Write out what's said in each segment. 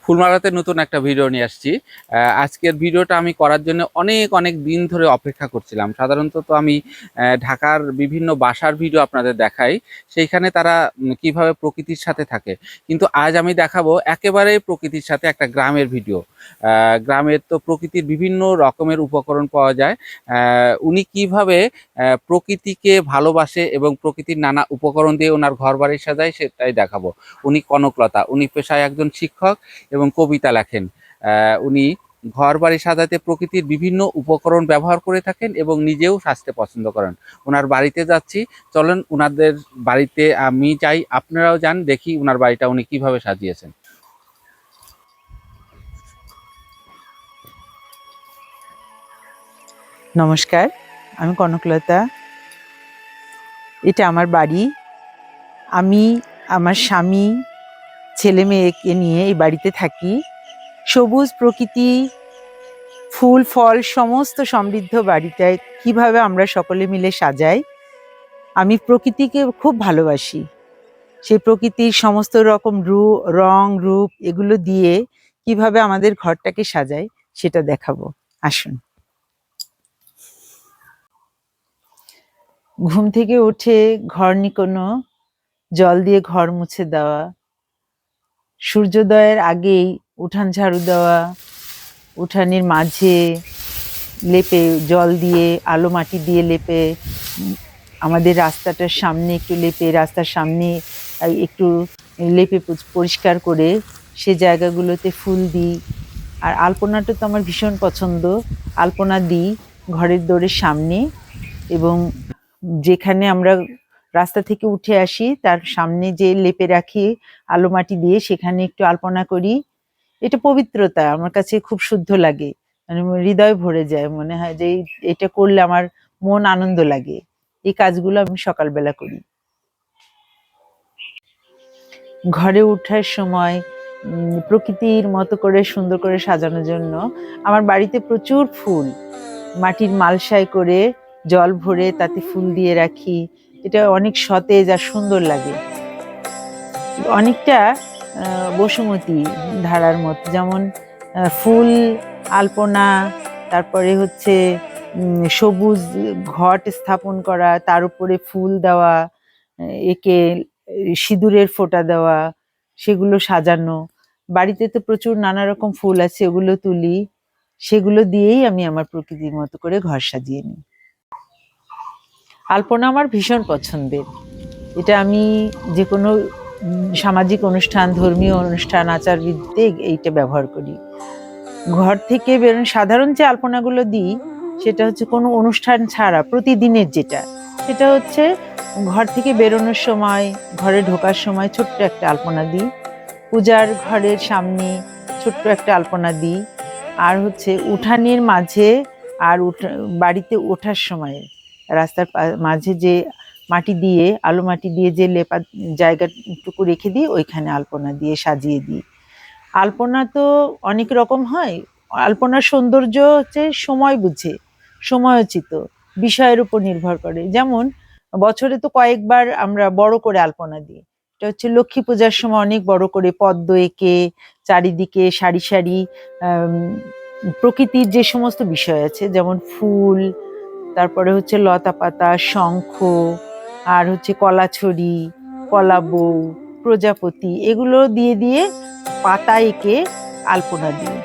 ফুলমালাতে নতুন একটা ভিডিও নিয়ে আসছি। আজকের ভিডিওটা আমি করার জন্য অনেক অনেক দিন ধরে অপেক্ষা করছিলাম। সাধারণত তো আমি ঢাকার বিভিন্ন বাসার ভিডিও আপনাদের দেখাই, সেইখানে তারা কিভাবে প্রকৃতির সাথে থাকে, কিন্তু আজ আমি দেখাবো একেবারে প্রকৃতির সাথে একটা গ্রামের ভিডিও। গ্রামের তো প্রকৃতির বিভিন্ন রকমের উপকরণ পাওয়া যায়। উনি কিভাবে প্রকৃতিকে ভালোবাসে এবং প্রকৃতির নানা উপকরণ দিয়ে ওনার ঘর বাড়ি সাজায় সেটাই দেখাবো। উনি কনকলতা, উনি পেশায় একজন শিক্ষক এবং কবিতা লেখেন। উনি ঘর বাড়ি সাজাতে প্রকৃতির বিভিন্ন উপকরণ ব্যবহার করে থাকেন এবং নিজেও সাজতে পছন্দ করেন। ওনার বাড়িতে যাচ্ছি, চলেন ওনাদের বাড়িতে আমি যাই, আপনারাও যান, দেখি ওনার বাড়িটা উনি কিভাবে সাজিয়েছেন। নমস্কার, আমি কনকলতা। এটা আমার বাড়ি। আমি, আমার স্বামী, ছেলে মেয়েকে নিয়ে এই বাড়িতে থাকি। সবুজ প্রকৃতি, ফুল ফল সমস্ত সমৃদ্ধ বাড়িটায় কিভাবে আমরা সকলে মিলে সাজাই। আমি প্রকৃতিকে খুব ভালোবাসি। সেই প্রকৃতির সমস্ত রকম রং রূপ এগুলো দিয়ে কিভাবে আমাদের ঘরটাকে সাজাই সেটা দেখাবো। আসুন। ঘুম থেকে উঠে ঘর নিকোনো, জল দিয়ে ঘর মুছে দেওয়া, সূর্যোদয়ের আগেই উঠান ঝাড়ু দেওয়া, উঠানের মাঝে লেপে জল দিয়ে আলো মাটি দিয়ে লেপে আমাদের রাস্তাটার সামনে একটু লেপে, রাস্তার সামনে একটু লেপে পরিষ্কার করে সে জায়গাগুলোতে ফুল দিই। আর আলপনাটা তো আমার ভীষণ পছন্দ। আলপনা দিই ঘরের দোরের সামনে, এবং যেখানে আমরা রাস্তা থেকে উঠে আসি তার সামনে যে লেপে রাখি আলো মাটি দিয়ে, সেখানে একটু আলপনা করি। এটা পবিত্রতা, আমার কাছে খুব শুদ্ধ লাগে, মানে হৃদয় ভরে যায়, মনে হয় যে এটা করলে আমার মন আনন্দ লাগে। এই কাজগুলো আমি সকালবেলা করি। ঘরে ওঠার সময় প্রকৃতির মতো করে সুন্দর করে সাজানোর জন্য আমার বাড়িতে প্রচুর ফুল, মাটির মালসায় করে জল ভরে তাতে ফুল দিয়ে রাখি। এটা অনেক সতেজ আর সুন্দর লাগে। অনেকটা বসুমতী ধারার মতো, যেমন ফুল, আলপনা, তারপরে হচ্ছে সবুজ ঘট স্থাপন করা, তার উপরে ফুল দেওয়া, একে সিঁদুরের ফোঁটা দেওয়া, সেগুলো সাজানো। বাড়িতে তো প্রচুর নানা রকম ফুল আছে, ওগুলো তুলি, সেগুলো দিয়েই আমি আমার প্রকৃতির মতো করে ঘর সাজিয়ে নিই। আলপনা আমার ভীষণ পছন্দের। এটা আমি যে কোনো সামাজিক অনুষ্ঠান, ধর্মীয় অনুষ্ঠান, আচারবিধিতে এইটা ব্যবহার করি। ঘর থেকে বেরোন সাধারণ যে আলপনাগুলো দিই সেটা হচ্ছে কোনো অনুষ্ঠান ছাড়া প্রতিদিনের যেটা, সেটা হচ্ছে ঘর থেকে বেরোনোর সময়, ঘরে ঢোকার সময় ছোট্ট একটা আলপনা দিই, পূজার ঘরের সামনে ছোট্ট একটা আলপনা দিই, আর হচ্ছে উঠানের মাঝে, আর বাড়িতে ওঠার সময় রাস্তার মাঝে যে মাটি দিয়ে, আলো মাটি দিয়ে যে লেপা জায়গাটুকু রেখে দিই, ওইখানে আলপনা দিয়ে সাজিয়ে দিই। আলপনা তো অনেক রকম হয়। আলপনার সৌন্দর্য হচ্ছে সময় বুঝে, সময়োচিত, বিষয়ের উপর নির্ভর করে। যেমন বছরে তো কয়েকবার আমরা বড় করে আলপনা দিই। এটা হচ্ছে লক্ষ্মী পূজার সময় অনেক বড় করে পদ্ম এঁকে চারিদিকে সারি সারি প্রকৃতির যে সমস্ত বিষয় আছে, যেমন ফুল, তারপরে হচ্ছে লতা পাতা, শঙ্খ, আর হচ্ছে কলাছড়ি, কলা বউ, প্রজাপতি, এগুলো দিয়ে দিয়ে পাতা এঁকে আলপনা দিই।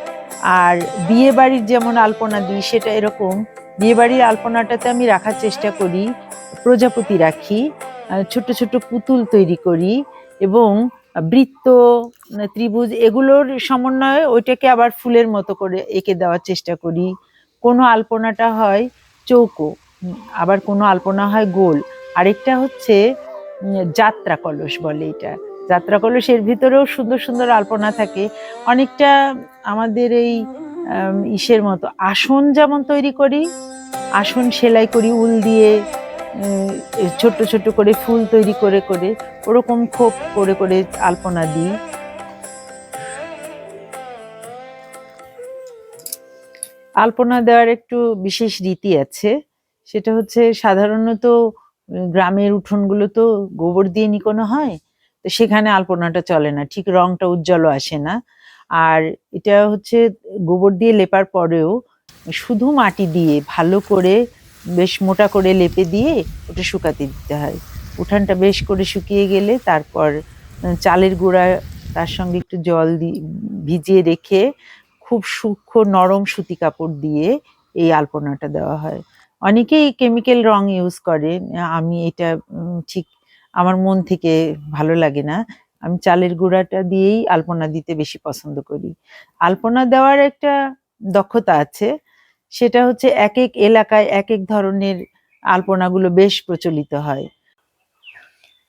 আর বিয়ে বাড়ির যেমন আলপনা দিই, সেটা এরকম বিয়ে বাড়ির আলপনাটাতে আমি রাখার চেষ্টা করি, প্রজাপতি রাখি, ছোট ছোট পুতুল তৈরি করি, এবং বৃত্ত, ত্রিভুজ, এগুলোর সমন্বয়ে ওইটাকে আবার ফুলের মতো করে এঁকে দেওয়ার চেষ্টা করি। কোনো আলপনাটা হয় চৌকো, আবার কোনো আলপনা হয় গোল। আরেকটা হচ্ছে যাত্রা কলস বলে এটা। যাত্রা কলসের ভিতরেও সুন্দর সুন্দর আলপনা থাকে। অনেকটা আমাদের এই ইসের মতো আসন যেমন তৈরি করি, আসন সেলাই করি উল দিয়ে, ছোট ছোট করে ফুল তৈরি করে করে, ওরকম খোপ করে করে আলপনা দিই। আলপনা দেওয়ার একটু বিশেষ রীতি আছে। সেটা হচ্ছে সাধারণত গ্রামের উঠোনগুলো তো গোবর দিয়ে নিকোনো হয়, তো সেখানে আলপনাটা চলে না, ঠিক রংটা উজ্জ্বল আসে না। আর এটা হচ্ছে গোবর দিয়ে লেপার পরেও শুধু মাটি দিয়ে ভালো করে বেশ মোটা করে লেপে দিয়ে ওটা শুকাতে দিতে হয়। উঠানটা বেশ করে শুকিয়ে গেলে তারপর চালের গুঁড়া তার সঙ্গে একটু জল দিয়ে ভিজিয়ে রেখে খুব সূক্ষ্ম নরম সুতি কাপড় দিয়ে এই আলপনাটা দেওয়া হয়। অনেকেই কেমিক্যাল রং ইউজ করে, আমি এটা ঠিক আমার মন থেকে ভালো লাগে না। আমি চালের গুঁড়াটা দিয়েই আলপনা দিতে বেশি পছন্দ করি। আলপনা দেওয়ার একটা দক্ষতা আছে, সেটা হচ্ছে এক এক এলাকায় এক এক ধরনের আলপনাগুলো বেশ প্রচলিত হয়।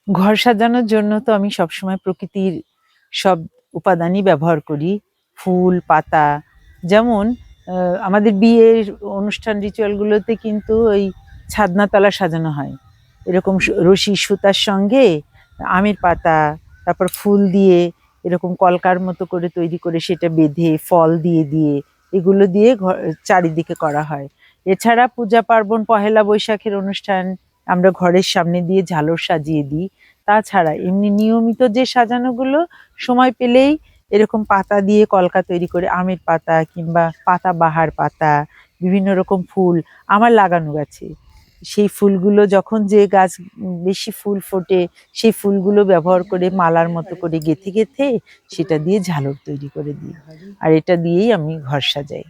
ঘর সাজানোর জন্য তো আমি সবসময় প্রকৃতির সব উপাদানই ব্যবহার করি, ফুল পাতা। যেমন আমাদের বিয়ের অনুষ্ঠান রিচুয়ালগুলোতে কিন্তু ওই ছাদনাতলা সাজানো হয় এরকম রশি সুতার সঙ্গে আমের পাতা, তারপর ফুল দিয়ে এরকম কলকার মতো করে তৈরি করে সেটা বেঁধে ফল দিয়ে দিয়ে এগুলো দিয়ে চারিদিকে করা হয়। এছাড়া পূজা পার্বণ পহেলা বৈশাখের অনুষ্ঠান আমরা ঘরের সামনে দিয়ে ঝালর সাজিয়ে দিই। তাছাড়া এমনি নিয়মিত যে সাজানোগুলো সময় পেলেই এরকম পাতা দিয়ে কলকা তৈরি করে আমের পাতা কিংবা পাতাবাহার পাতা, বিভিন্ন রকম ফুল আমার লাগানো গাছে, সেই ফুলগুলো যখন যে গাছ বেশি ফুল ফোটে সেই ফুলগুলো ব্যবহার করে মালার মতো করে গেঁথে গেঁথে সেটা দিয়ে ঝালর তৈরি করে দিই। আর এটা দিয়েই আমি ঘর সাজাই,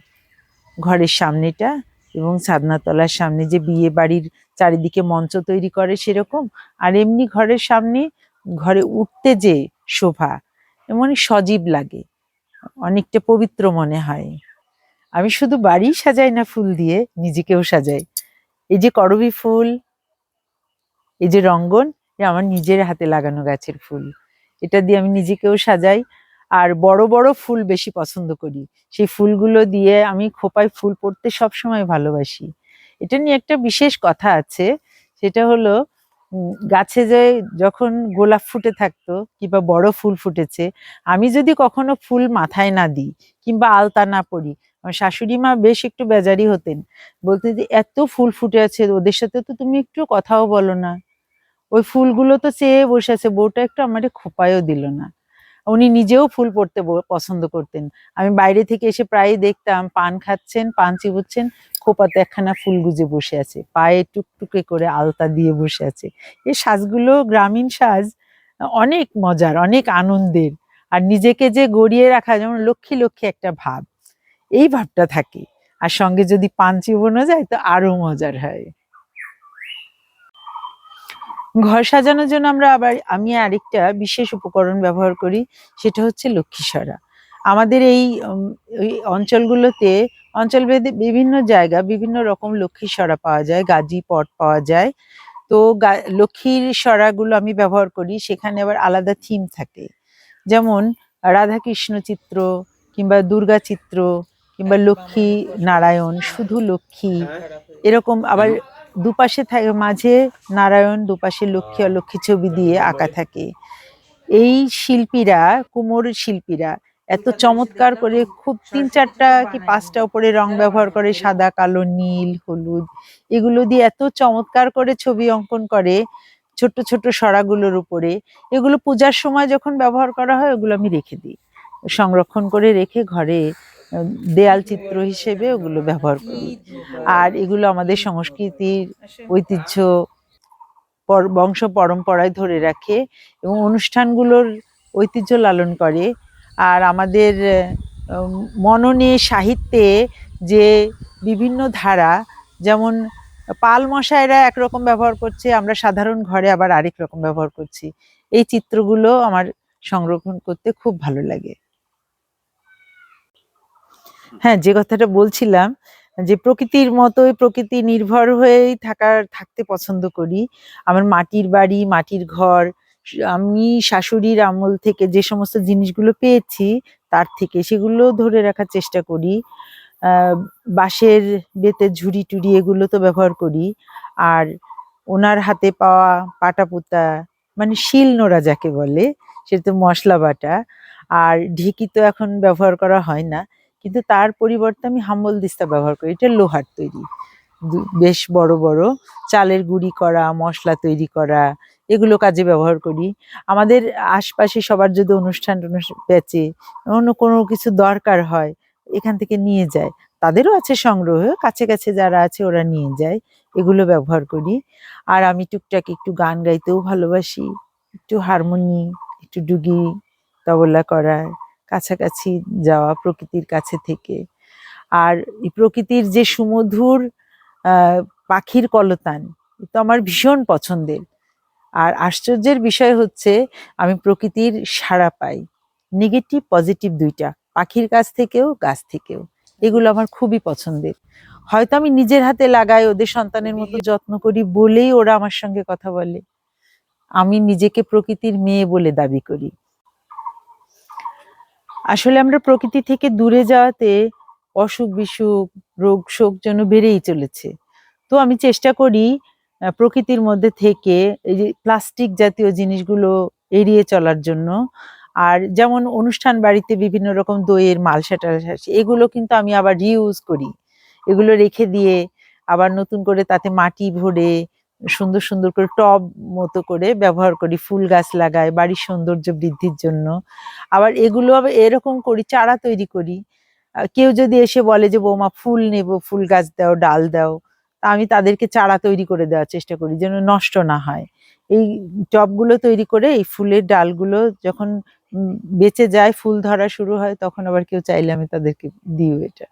ঘরের সামনেটা এবং ছাদনাতলার সামনে যে বিয়ে বাড়ির চারিদিকে মঞ্চ তৈরি করে সেরকম, আর এমনি ঘরের সামনে ঘরে উঠতে যে শোভা, এমন সজীব লাগে, অনেকটা পবিত্র মনে হয়। আমি শুধু বাড়ি সাজাই না ফুল দিয়ে, নিজেকেও সাজাই। এই যে করবী ফুল, এই যে রঙ্গন, এ আমার নিজের হাতে লাগানো গাছের ফুল, এটা দিয়ে আমি নিজেকেও সাজাই। আর বড় বড় ফুল বেশি পছন্দ করি, সেই ফুলগুলো দিয়ে আমি খোপায় ফুল পড়তে সবসময় ভালোবাসি। এটা নিয়ে একটা বিশেষ কথা আছে, সেটা হলো গাছে যে যখন গোলাপ ফুটে থাকতো কিংবা বড় ফুল ফুটেছে, আমি যদি কখনো ফুল মাথায় না দিই কিংবা আলতা না পরি, আমার শাশুড়ি মা বেশ একটু বেজারি হতেন, বলতেন যে এত ফুল ফুটে আছে ওদের সাথে তো তুমি একটু কথাও বলো না, ওই ফুলগুলো তো চেয়ে বসে আছে, বউটা একটু আমারে খোপায়ও দিল না। উনি নিজেও ফুল পড়তে পছন্দ করতেন। আমি বাইরে থেকে এসে প্রায়ই দেখতাম পান খাচ্ছেন, পান চিবুচ্ছেন, খোপাতে একখানা ফুল গুজে বসে আছে, পায়ে টুকটুকে করে আলতা দিয়ে বসে আছে। এই সাজগুলো গ্রামীণ সাজ, অনেক মজার, অনেক আনন্দের। আর নিজেকে যে গড়িয়ে রাখা, যেমন লক্ষ্মী লক্ষ্মী একটা ভাব, এই ভাবটা থাকে। আর সঙ্গে যদি পান চিবোনো যায় তো আরো মজার হয়। ঘর সাজানোর জন্য আমি আরেকটা বিশেষ উপকরণ ব্যবহার করি, সেটা হচ্ছে লক্ষ্মীসরা। আমাদের এই অঞ্চলগুলোতে অঞ্চলভেদে বিভিন্ন জায়গা বিভিন্ন রকম লক্ষ্মীসরা পাওয়া যায়, গাজি পট পাওয়া যায়। তো লক্ষ্মীর সরাগুলো আমি ব্যবহার করি, সেখানে আবার আলাদা থিম থাকে। যেমন রাধাকৃষ্ণ চিত্র কিংবা দুর্গা চিত্র কিংবা লক্ষ্মী নারায়ণ, শুধু লক্ষ্মী, এরকম আবার দুপাশে থাকে, মাঝে নারায়ণ, দুপাশে লক্ষ্মী আর লক্ষ্মী ছবি দিয়ে আঁকা থাকে। এই শিল্পীরা, কুমোর শিল্পীরা এত চমৎকার করে খুব ৩-৪টা কি ৫টা উপরে রং ব্যবহার করে, সাদা কালো নীল হলুদ, এগুলো দিয়ে এত চমৎকার করে ছবি অঙ্কন করে ছোট্ট ছোট্ট সরাগুলোর উপরে। এগুলো পূজার সময় যখন ব্যবহার করা হয় ওগুলো আমি রেখে দিই, সংরক্ষণ করে রেখে ঘরে দেয়াল চিত্র হিসেবে ওগুলো ব্যবহার করি। আর এগুলো আমাদের সংস্কৃতির ঐতিহ্য বংশ পরম্পরায় ধরে রাখে এবং অনুষ্ঠানগুলোর ঐতিহ্য লালন করে। আর আমাদের মননে সাহিত্যে যে বিভিন্ন ধারা, যেমন পাল মশাইরা একরকম ব্যবহার করছে, আমরা সাধারণ ঘরে আবার আরেক রকম ব্যবহার করছি, এই চিত্রগুলো আমার সংরক্ষণ করতে খুব ভালো লাগে। হ্যাঁ, যে কথাটা বলছিলাম যে প্রকৃতির মতোই প্রকৃতি নির্ভর হয়েই থাকতে পছন্দ করি। আমার মাটির বাড়ি, মাটির ঘর, আমি শাশুড়ির আমল থেকে যে সমস্ত জিনিসগুলো পেয়েছি তার থেকে সেগুলো ধরে রাখার চেষ্টা করি। বাঁশের বেতের ঝুড়ি টুড়ি এগুলো তো ব্যবহার করি। আর ওনার হাতে পাওয়া পাটাপোতা, মানে শিল নোড়া যাকে বলে, সেটা তো মশলা বাটা। আর ঢেঁকি তো এখন ব্যবহার করা হয় না, কিন্তু তার পরিবর্তে আমি হাম্বল দিস্তা ব্যবহার করি, এটা লোহার তৈরি। বেশ বড় বড় চালের গুঁড়ি করা, মশলা তৈরি করা, এগুলো কাজে ব্যবহার করি। আমাদের আশপাশে সবার যদি অনুষ্ঠান বেচে, অন্য কোনো কিছু দরকার হয়, এখান থেকে নিয়ে যায়। তাদেরও আছে সংগ্রহ, কাছে কাছে যারা আছে ওরা নিয়ে যায়, এগুলো ব্যবহার করি। আর আমি টুকটাক একটু গান গাইতেও ভালোবাসি, একটু হারমোনি, একটু ডুগি, তবলা করা, কাছাকাছি যাওয়া প্রকৃতির কাছে থেকে। আর এই প্রকৃতির যে সুমধুর পাখির কলতান, তো আমার ভীষণ পছন্দের। আর আশ্চর্যের বিষয় হচ্ছে আমি প্রকৃতির সাড়া পাই, নেগেটিভ পজিটিভ দুইটা, পাখির কাছ থেকেও গাছ থেকেও। এগুলো আমার খুবই পছন্দের। হয়তো আমি নিজের হাতে লাগাই, ওদের সন্তানের মতো যত্ন করি বলেই ওরা আমার সঙ্গে কথা বলে। আমি নিজেকে প্রকৃতির মেয়ে বলে দাবি করি। আসলে আমরা প্রকৃতি থেকে দূরে যাওয়াতে অসুখ বিসুখ, রোগ শোক যেন বেড়েই চলেছে। তো আমি চেষ্টা করি প্রকৃতির মধ্যে থেকে এই যে প্লাস্টিক জাতীয় জিনিসগুলো এড়িয়ে চলার জন্য। আর যেমন অনুষ্ঠান বাড়িতে বিভিন্ন রকম দইয়ের মালসা টালসা, এগুলো কিন্তু আমি আবার রিউজ করি। এগুলো রেখে দিয়ে আবার নতুন করে তাতে মাটি ভরে সুন্দর সুন্দর করে টব মতো করে ব্যবহার করি, ফুল গাছ লাগাই বাড়ির সৌন্দর্য বৃদ্ধির জন্য। আবার এগুলো আবার এরকম করি, চারা তৈরি করি। কেউ যদি এসে বলে যে বৌমা ফুল নেব, ফুল গাছ দাও, ডাল দাও, তা আমি তাদেরকে চারা তৈরি করে দেওয়ার চেষ্টা করি যেন নষ্ট না হয়। এই টবগুলো তৈরি করে এই ফুলের ডালগুলো যখন বেঁচে যায়, ফুল ধরা শুরু হয়, তখন আবার কেউ চাইলে আমি তাদেরকে দিও এটা।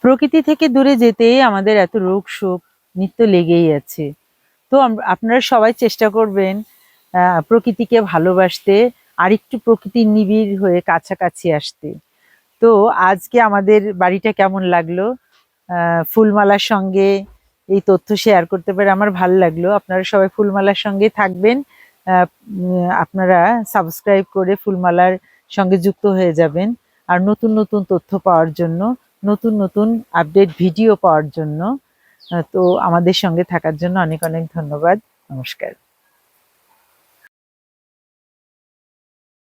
প্রকৃতি থেকে দূরে যেতেই আমাদের এত রোগ শোক নিত্য লেগেই আছে। তো আপনারা সবাই চেষ্টা করবেন প্রকৃতিকে ভালোবাসতে, আর একটু প্রকৃতির নিবিড় হয়ে কাছাকাছি আসতে। তো আজকে আমাদের বাড়িটা কেমন লাগলো, ফুলমালার সঙ্গে এই তথ্য শেয়ার করতে পেরে আমার ভালো লাগলো। আপনারা সবাই ফুলমালার সঙ্গে থাকবেন, আপনারা সাবস্ক্রাইব করে ফুলমালার সঙ্গে যুক্ত হয়ে যাবেন। আর নতুন নতুন তথ্য পাওয়ার জন্য, নতুন নতুন আপডেট ভিডিও পাওয়ার জন্য, তো আমাদের সঙ্গে থাকার জন্য অনেক অনেক ধন্যবাদ। নমস্কার।